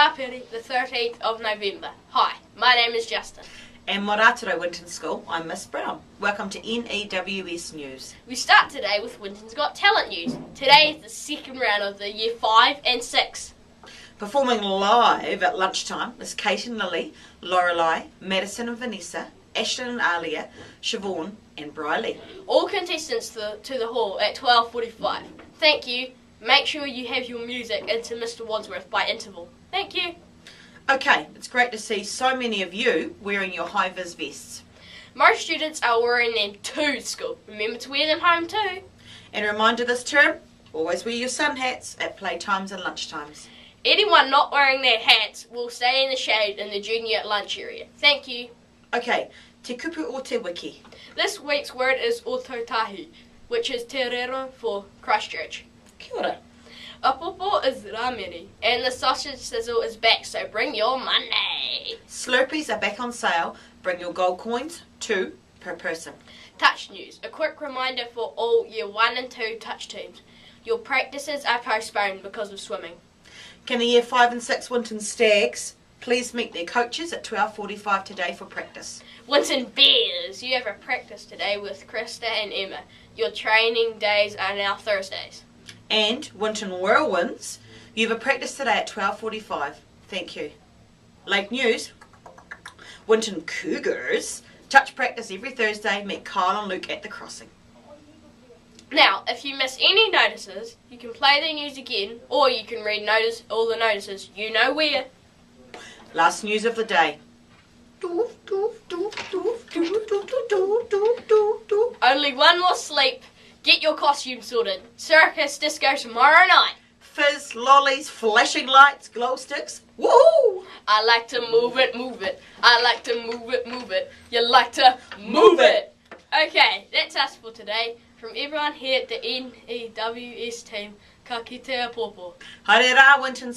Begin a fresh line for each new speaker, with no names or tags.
Tāpiri, the 13th of November. Hi, my name is Justin.
And Moratoro Winton School, I'm Miss Brown. Welcome to N.E.W.S News.
We start today with Winton's Got Talent news. Today is the second round of the Year 5 and 6.
Performing live at lunchtime is Kate and Lily, Loralye, Madison and Vanessa, Ashlynn and Arlia, Siobhan and Brilea.
All contestants to the hall at 12:45. Thank you. Make sure you have your music into Mr Wadsworth by interval. Thank you.
Okay, it's great to see so many of you wearing your Hi Viz vests.
Most students are wearing them to school. Remember to wear them home too.
And a reminder this term, always wear your sun hats at playtimes and lunchtimes.
Anyone not wearing their hats will stay in the shade in the junior lunch area. Thank you.
Okay, te kupu o te wiki.
This week's word is ototahi, which is te rero for Christchurch.
Kia ora.
Apopo is rameri, and the sausage sizzle is back, so bring your money.
Slurpees are back on sale. Bring your gold coins, 2 per person.
Touch news. A quick reminder for all Year 1 and 2 touch teams. Your practices are postponed because of swimming.
Can the Year 5 and 6 Winton Stags please meet their coaches at 12:45 today for practice?
Winton Bears, you have a practice today with Krista and Emma. Your training days are now Thursdays.
And Winton Whirlwinds, you have a practice today at 12:45. Thank you. Late news. Winton Cougars, touch practice every Thursday. Meet Kyle and Luke at the crossing.
Now, if you miss any notices, you can play the news again, or you can read all the notices you know where.
Last news of the day.
Only one more sleep. Get your costume sorted. Circus disco tomorrow night.
Fizz, lollies, flashing lights, glow sticks. Woohoo!
I like to move it, move it. I like to move it, move it. You like to move it. Okay, that's us for today. From everyone here at the N.E.W.S team, ka kite a popo.
Haere rā, Winton.